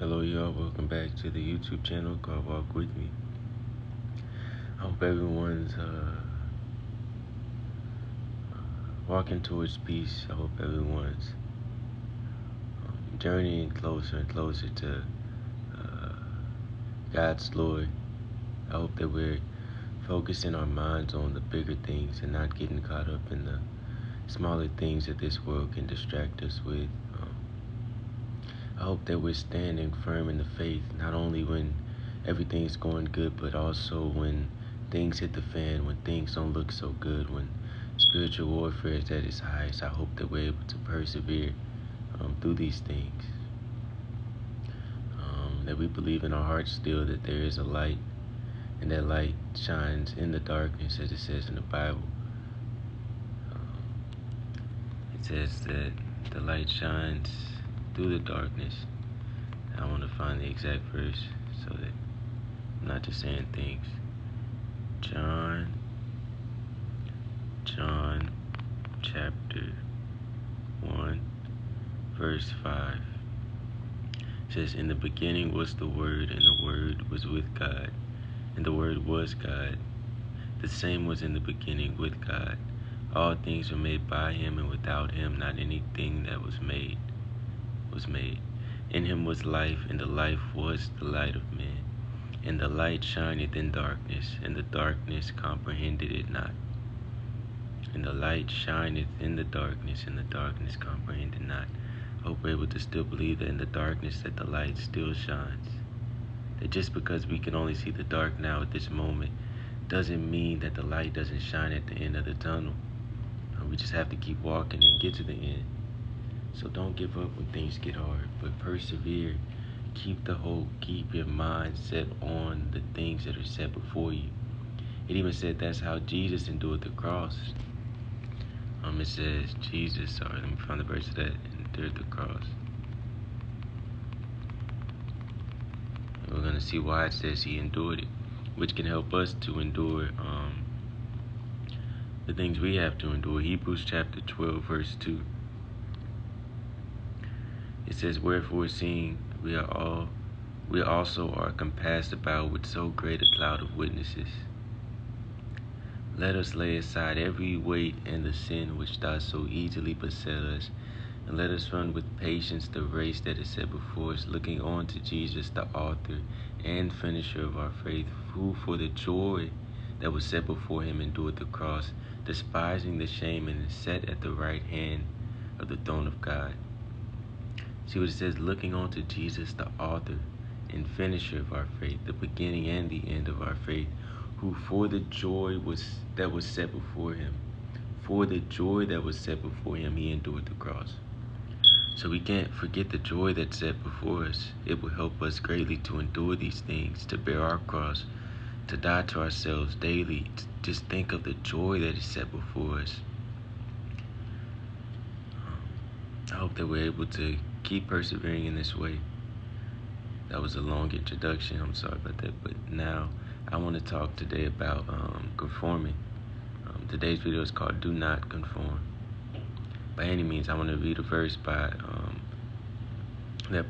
Hello y'all, welcome back to the YouTube channel called Walk With Me. I hope everyone's walking towards peace. I hope everyone's journeying closer and closer to God's glory. I hope that we're focusing our minds on the bigger things and not getting caught up in the smaller things that this world can distract us with. I hope that we're standing firm in the faith, not only when everything's going good, but also when things hit the fan, when things don't look so good, when spiritual warfare is at its highest. I hope that we're able to persevere through these things. That we believe in our hearts still that there is a light, and that light shines in the darkness, as it says in the Bible. It says that the light shines through the darkness. I want to find the exact verse so that I'm not just saying things. John chapter 1 verse 5 says, "In the beginning was the Word, and the Word was with God, and the Word was God. The same was in the beginning with God. All things were made by him, and without him not anything that was made. In him was life, and the life was the light of men. And the light shineth in darkness, and the darkness comprehended it not. And the light shineth in the darkness, and the darkness comprehended not." I hope we're able to still believe that in the darkness that the light still shines. That just because we can only see the dark now at this moment doesn't mean that the light doesn't shine at the end of the tunnel. We just have to keep walking and get to the end. So don't give up when things get hard, but persevere. Keep the hope. Keep your mind set on the things that are set before you. It even said that's how Jesus endured the cross. It says let me find the verse of that, endured the cross. And we're going to see why it says he endured it, which can help us to endure the things we have to endure. Hebrews chapter 12 verse 2. It says, "Wherefore seeing we also are compassed about with so great a cloud of witnesses, let us lay aside every weight and the sin which does so easily beset us, and let us run with patience the race that is set before us, looking on to Jesus, the author and finisher of our faith, who for the joy that was set before him endured the cross, despising the shame, and is set at the right hand of the throne of God." See what it says? Looking on to Jesus, the author and finisher of our faith, the beginning and the end of our faith, who for the joy that was set before him, he endured the cross. So we can't forget the joy that's set before us. It will help us greatly to endure these things, to bear our cross, to die to ourselves daily. Just think of the joy that is set before us. I hope that we're able to keep persevering in this way. That was a long introduction. I'm sorry about that. But now I want to talk today about conforming. Today's video is called "Do Not Conform." By any means, I want to read a verse by that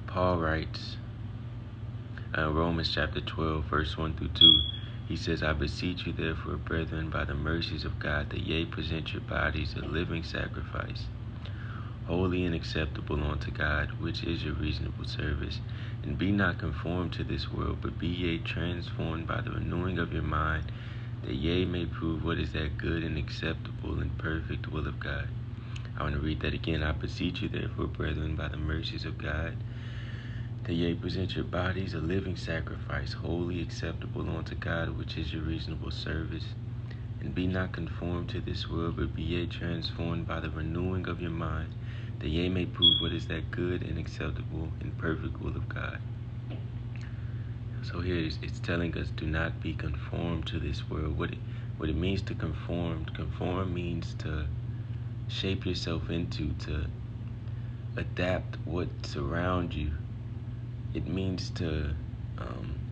Paul writes in Romans chapter 12, verse 1 through 2. He says, "I beseech you therefore, brethren, by the mercies of God, that ye present your bodies a living sacrifice, holy and acceptable unto God, which is your reasonable service. And be not conformed to this world, but be ye transformed by the renewing of your mind, that ye may prove what is that good and acceptable and perfect will of God." I want to read that again. "I beseech you therefore, brethren, by the mercies of God, that ye present your bodies a living sacrifice, holy, acceptable unto God, which is your reasonable service. And be not conformed to this world, but be ye transformed by the renewing of your mind, that ye may prove what is that good and acceptable and perfect will of God." So here it's telling us, do not be conformed to this world. What it means to conform means to shape yourself into, to adapt what's around you. It means to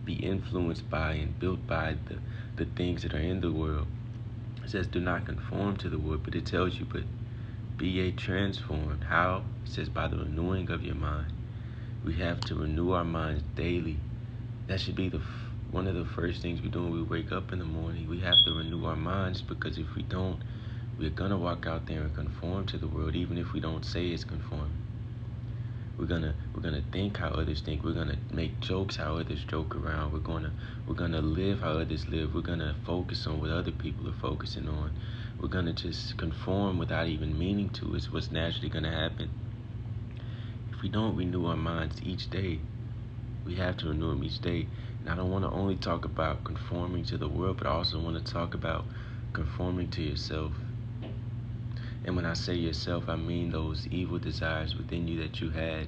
be influenced by and built by the things that are in the world. It says, do not conform to the world, but it tells you, but be ye transformed. How? It says, by the renewing of your mind. We have to renew our minds daily. That should be one of the first things we do when we wake up in the morning. We have to renew our minds, because if we don't, we're gonna walk out there and conform to the world, even if we don't say it's conforming. We're gonna think how others think. We're gonna make jokes how others joke around. We're gonna live how others live. We're gonna focus on what other people are focusing on. We're gonna just conform without even meaning to. It's what's naturally gonna happen. If we don't renew our minds each day, we have to renew them each day. And I don't want to only talk about conforming to the world, but I also want to talk about conforming to yourself. And when I say yourself, I mean those evil desires within you that you had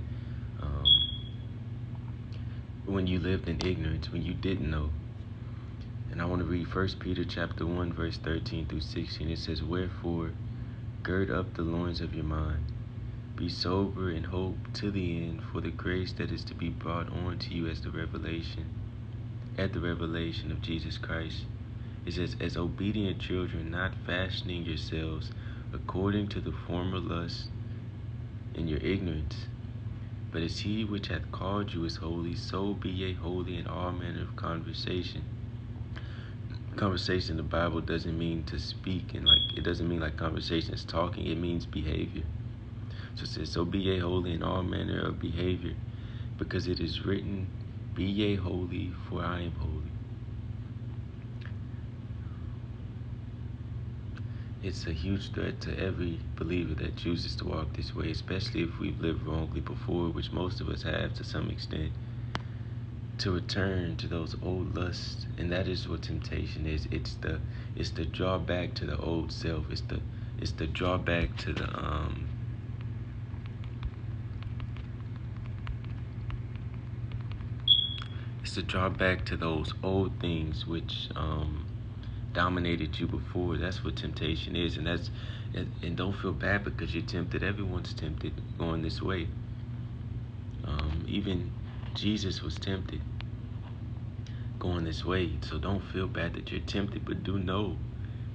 when you lived in ignorance, when you didn't know. And I want to read 1 Peter chapter 1, verse 13 through 16. It says, "Wherefore, gird up the loins of your mind. Be sober and hope to the end for the grace that is to be brought on to you at the revelation of Jesus Christ." It says, "As obedient children, not fashioning yourselves according to the former lust in your ignorance, but as he which hath called you is holy, so be ye holy in all manner of conversation." Conversation in the Bible doesn't mean to speak, and it doesn't mean like conversation is talking. It means behavior. So it says, "So be ye holy in all manner of behavior, because it is written, Be ye holy, for I am holy." It's a huge threat to every believer that chooses to walk this way, especially if we've lived wrongly before, which most of us have to some extent, to return to those old lusts. And that is what temptation is. It's the drawback to the old self. It's the drawback to those old things which dominated you before. That's what temptation is. And don't feel bad because you're tempted. Everyone's tempted going this way. Even Jesus was tempted going this way. So don't feel bad that you're tempted, but do know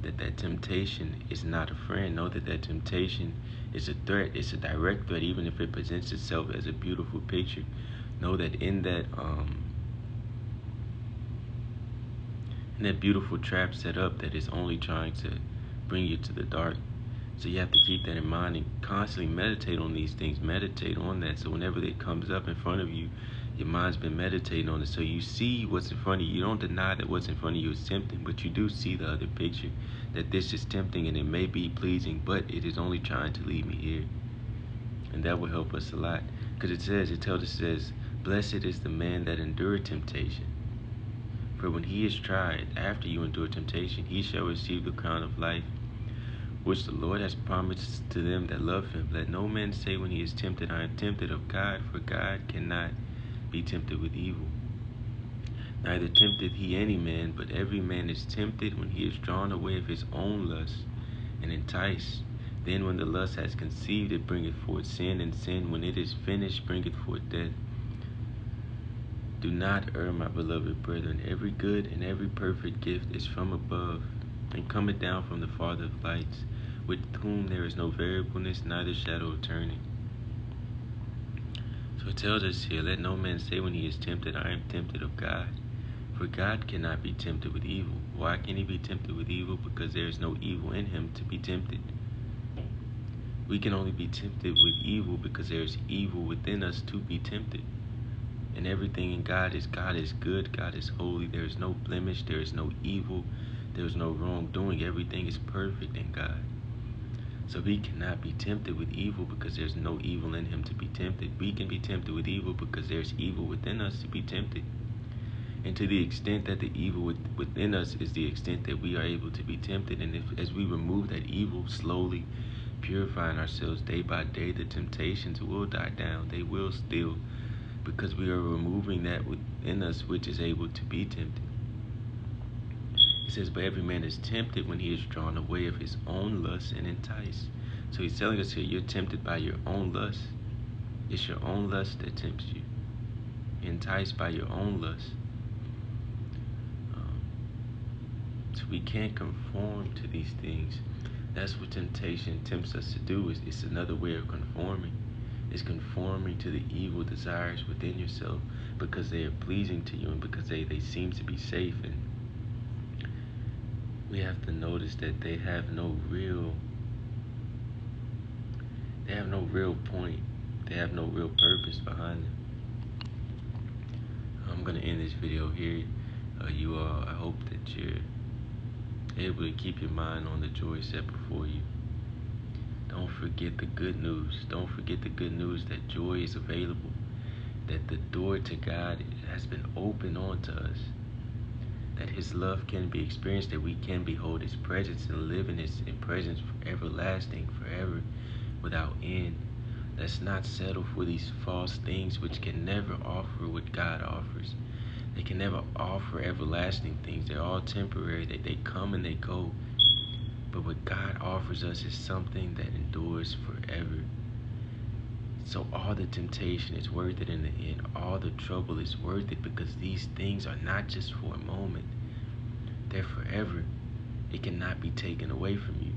that temptation is not a friend. Know that temptation is a threat. It's a direct threat, even if it presents itself as a beautiful picture. Know that in that beautiful trap set up, that is only trying to bring you to the dark. So you have to keep that in mind and constantly meditate on these things. Meditate on that, so whenever it comes up in front of you, your mind's been meditating on it. So you see what's in front of you. You don't deny that what's in front of you is tempting, but you do see the other picture, that this is tempting and it may be pleasing, but it is only trying to lead me here. And that will help us a lot. Because it tells us, "Blessed is the man that endureth temptation. For when he is tried, after you endure temptation, he shall receive the crown of life, which the Lord has promised to them that love him. Let no man say when he is tempted, I am tempted of God, for God cannot be tempted with evil. Neither tempteth he any man, but every man is tempted when he is drawn away of his own lust, and enticed. Then when the lust has conceived, it bringeth forth sin, and sin, when it is finished, bringeth forth death. Do not err, my beloved brethren. Every good and every perfect gift is from above, and cometh down from the Father of lights, with whom there is no variableness, neither shadow of turning." So it tells us here, "Let no man say when he is tempted, I am tempted of God. For God cannot be tempted with evil." Why can he be tempted with evil? Because there is no evil in him to be tempted. We can only be tempted with evil because there is evil within us to be tempted. And everything in God is good, God is holy. There is no blemish, there is no evil, there is no wrongdoing. Everything is perfect in God. So he cannot be tempted with evil because there's no evil in him to be tempted. We can be tempted with evil because there's evil within us to be tempted. And to the extent that the evil within us is the extent that we are able to be tempted. And as we remove that evil, slowly purifying ourselves day by day, the temptations will die down. They will still, because we are removing that within us which is able to be tempted. It says, "But every man is tempted when he is drawn away of his own lust and enticed." So he's telling us here, you're tempted by your own lust. It's your own lust that tempts you. You're enticed by your own lust. So we can't conform to these things. That's what temptation tempts us to do. It's another way of conforming. is conforming to the evil desires within yourself because they are pleasing to you and because they seem to be safe. And we have to notice that they have no real point. They have no real purpose behind them. I'm going to end this video here. You all, I hope that you're able to keep your mind on the joy set before you. Don't forget the good news. Don't forget the good news that joy is available, that the door to God has been opened onto us, that His love can be experienced, that we can behold His presence and live in His presence everlasting, forever, without end. Let's not settle for these false things which can never offer what God offers. They can never offer everlasting things. They're all temporary. They come and they go. But what God offers us is something that endures forever. So all the temptation is worth it in the end. All the trouble is worth it because these things are not just for a moment. They're forever. It cannot be taken away from you.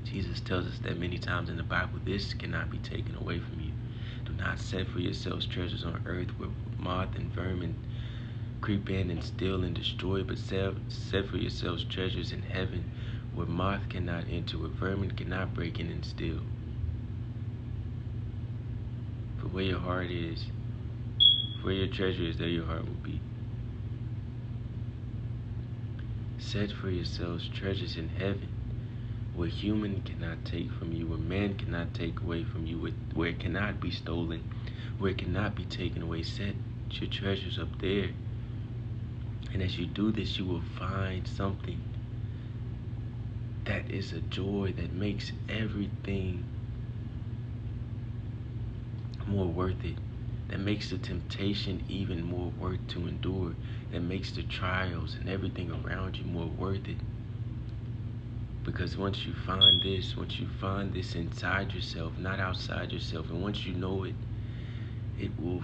Jesus tells us that many times in the Bible, this cannot be taken away from you. Do not set for yourselves treasures on earth where moth and vermin creep in and steal and destroy, but set for yourselves treasures in heaven where moth cannot enter, where vermin cannot break in and steal. For where your heart is, where your treasure is, there your heart will be. Set for yourselves treasures in heaven where human cannot take from you, where man cannot take away from you, where it cannot be stolen, where it cannot be taken away. Set your treasures up there. And as you do this, you will find something that is a joy that makes everything more worth it, that makes the temptation even more worth to endure, that makes the trials and everything around you more worth it. Because once you find this inside yourself, not outside yourself, and once you know it, it will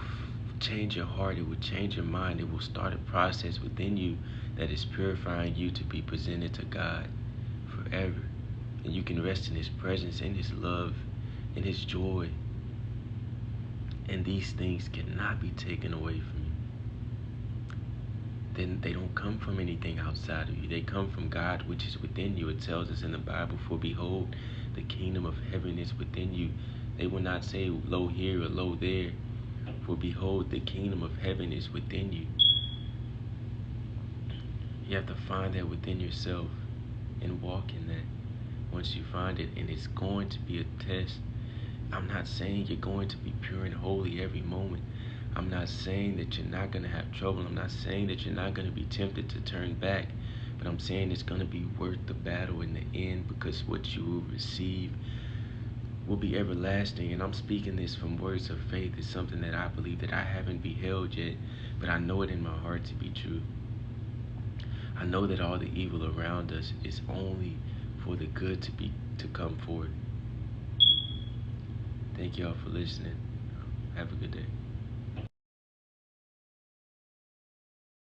change your heart, it will change your mind, it will start a process within you that is purifying you to be presented to God forever. And you can rest in His presence, in His love, in His joy. And these things cannot be taken away from you. Then they don't come from anything outside of you. They come from God, which is within you. It tells us in the Bible, for behold, the kingdom of heaven is within you. They will not say lo here or lo there. For behold, the kingdom of heaven is within you. You have to find that within yourself and walk in that. Once you find it, and it's going to be a test. I'm not saying you're going to be pure and holy every moment. I'm not saying that you're not going to have trouble. I'm not saying that you're not going to be tempted to turn back. But I'm saying it's going to be worth the battle in the end, because what you will receive will be everlasting. And I'm speaking this from words of faith. It's something that I believe that I haven't beheld yet, but I know it in my heart to be true. I know that all the evil around us is only for the good to come forth. Thank y'all for listening. Have a good day.